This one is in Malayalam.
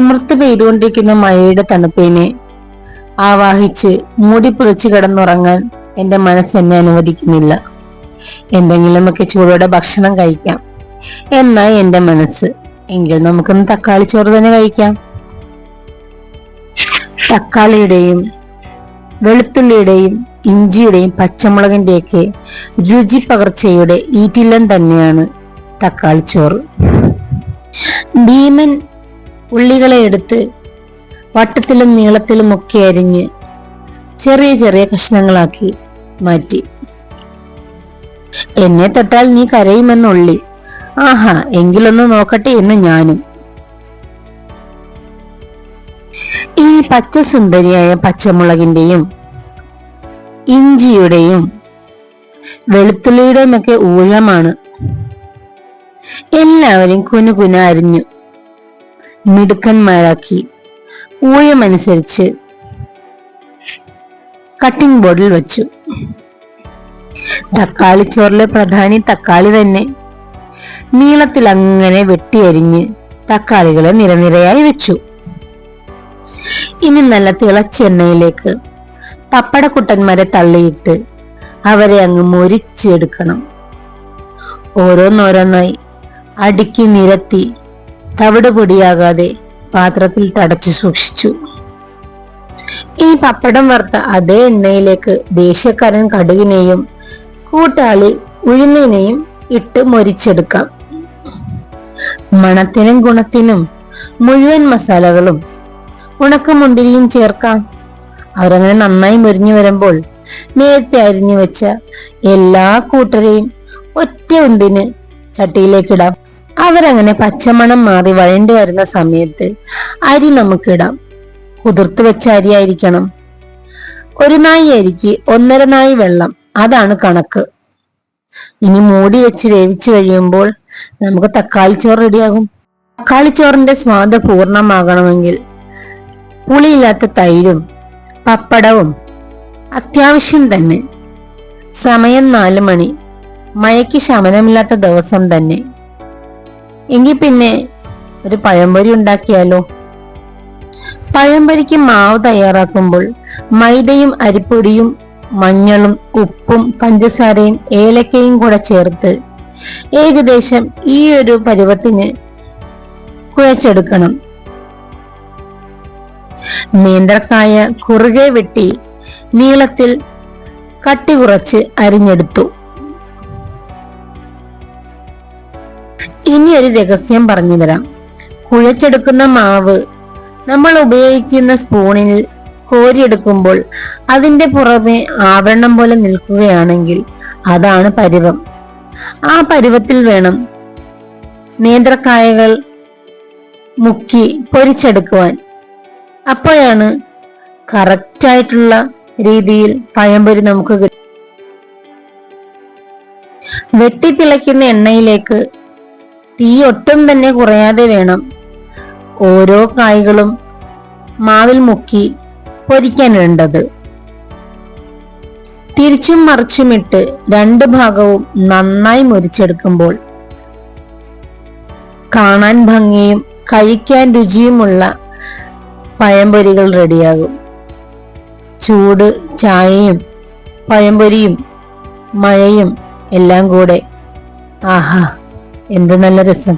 തിമിർത്ത് പെയ്തുകൊണ്ടിരിക്കുന്ന മഴയുടെ തണുപ്പിനെ ആവാഹിച്ച് മൂടി പുതച്ച് കിടന്നുറങ്ങാൻ എന്റെ മനസ്സ് എന്നെ അനുവദിക്കുന്നില്ല. എന്തെങ്കിലുമൊക്കെ ചൂടോടെ ഭക്ഷണം കഴിക്കാം എന്നായി എന്റെ മനസ്സ്. എങ്കിൽ നമുക്കൊന്ന് തക്കാളി ചോറ് തന്നെ കഴിക്കാം. തക്കാളിയുടെയും വെളുത്തുള്ളിയുടെയും ഇഞ്ചിയുടെയും പച്ചമുളകിന്റെയൊക്കെ രുചി പകർച്ചയുടെ ഈറ്റില്ലം തന്നെയാണ് തക്കാളി ചോറ്. ഭീമൻ ഉള്ളികളെ എടുത്ത് വട്ടത്തിലും നീളത്തിലും ഒക്കെ അരിഞ്ഞ് ചെറിയ ചെറിയ കഷ്ണങ്ങളാക്കി മാറ്റി. എന്നെ തൊട്ടാൽ നീ കരയുമെന്നുള്ളി. ആഹാ, എങ്കിലൊന്ന് നോക്കട്ടെ എന്ന് ഞാനും. ഈ പച്ചസുന്ദരിയായ പച്ചമുളകിന്റെയും ഇഞ്ചിയുടെയും വെളുത്തുള്ളിയുടെയും ഒക്കെ ഊഴമാണ്. എല്ലാവരും കുനുകുന അരിഞ്ഞു മിടുക്കന്മാരാക്കി ഊഴമനുസരിച്ച് കട്ടിംഗ് ബോർഡിൽ വെച്ചു. തക്കാളി ചോറിലെ പ്രധാനി തക്കാളി തന്നെ. നീളത്തിൽ അങ്ങനെ വെട്ടിയരിഞ്ഞ് തക്കാളികളെ നിരനിരയായി വെച്ചു. ഇനി നല്ല തിളച്ചെണ്ണയിലേക്ക് പപ്പടക്കുട്ടന്മാരെ തള്ളിയിട്ട് അവരെ അങ്ങ് മൊരിച്ചെടുക്കണം. ഓരോന്നോരോന്നായി അടുക്കി നിരത്തി തവിട് പൊടിയാകാതെ പാത്രത്തിൽ തടച്ചു സൂക്ഷിച്ചു. ഈ പപ്പടം വറുത്ത അതേ എണ്ണയിലേക്ക് ദേശക്കാരൻ കടുകിനെയും കൂട്ടാളി ഉഴുന്നിനെയും ഇട്ട് മൊരിച്ചെടുക്കാം. മണത്തിനും ഗുണത്തിനും മുഴുവൻ മസാലകളും ഉണക്കമുന്തിരിയും ചേർക്കാം. അവരങ്ങനെ നന്നായി മൊരിഞ്ഞു വരുമ്പോൾ നേരത്തെ അരിഞ്ഞു വെച്ച എല്ലാ കൂട്ടരെയും ഒറ്റ ഉണ്ടിന് ചട്ടിയിലേക്കിടാം. അവരങ്ങനെ പച്ചമണം മാറി വഴണ്ടി വരുന്ന സമയത്ത് അരി നമുക്കിടാം. കുതിർത്ത് വെച്ച അരി ആയിരിക്കണം. ഒരു നാഴി അരിക്ക് 1.5 നാഴി വെള്ളം, അതാണ് കണക്ക്. ഇനി മൂടി വെച്ച് വേവിച്ചു കഴിയുമ്പോൾ നമുക്ക് തക്കാളി ചോറ് റെഡിയാകും. തക്കാളി ചോറിന്റെ സ്വാദ് പൂർണ്ണമാകണമെങ്കിൽ പുളിയില്ലാത്ത തൈരും പപ്പടവും അത്യാവശ്യം തന്നെ. സമയം 4 മണി. മഴയ്ക്ക് ശമനമില്ലാത്ത ദിവസം തന്നെ. എങ്കിൽ പിന്നെ ഒരു പഴംപൊരി ഉണ്ടാക്കിയാലോ? പഴംപൊരിക്ക് മാവ് തയ്യാറാക്കുമ്പോൾ മൈദയും അരിപ്പൊടിയും മഞ്ഞളും ഉപ്പും പഞ്ചസാരയും ഏലക്കയും കൂടെ ചേർത്ത് ഏകദേശം ഈ ഒരു പരുവത്തിന് കുഴച്ചെടുക്കണം. നേന്ത്രക്കായ കുറുകെ വെട്ടി നീളത്തിൽ കട്ടി കുറച്ച് അരിഞ്ഞെടുത്തു. ഇനി ഒരു രഹസ്യം പറഞ്ഞു തരാം. കുഴച്ചെടുക്കുന്ന മാവ് നമ്മൾ ഉപയോഗിക്കുന്ന സ്പൂണിൽ കോരിയെടുക്കുമ്പോൾ അതിന്റെ പുറമെ ആവരണം പോലെ നിൽക്കുകയാണെങ്കിൽ അതാണ് പരുവം. ആ പരുവത്തിൽ വേണം നേന്ത്രക്കായകൾ മുക്കി പൊരിച്ചെടുക്കുവാൻ. അപ്പോഴാണ് കറക്റ്റായിട്ടുള്ള രീതിയിൽ പഴംപൊരി നമുക്ക് കിട്ടും. വെട്ടിത്തിളയ്ക്കുന്ന എണ്ണയിലേക്ക് തീ ഒട്ടും തന്നെ കുറയാതെ വേണം ഓരോ കായ്കളും മാവിൽ മുക്കി പൊരിക്കാനിടേണ്ടത്. തിരിച്ചും മറിച്ചുമിട്ട് 2 ഭാഗവും നന്നായി മുരിച്ചെടുക്കുമ്പോൾ കാണാൻ ഭംഗിയും കഴിക്കാൻ രുചിയുമുള്ള പഴംപൊരികൾ റെഡിയാകും. ചൂട് ചായയും പഴംപൊരിയും മഴയും എല്ലാം കൂടെ ആഹാ, എന്ത് നല്ല രസം!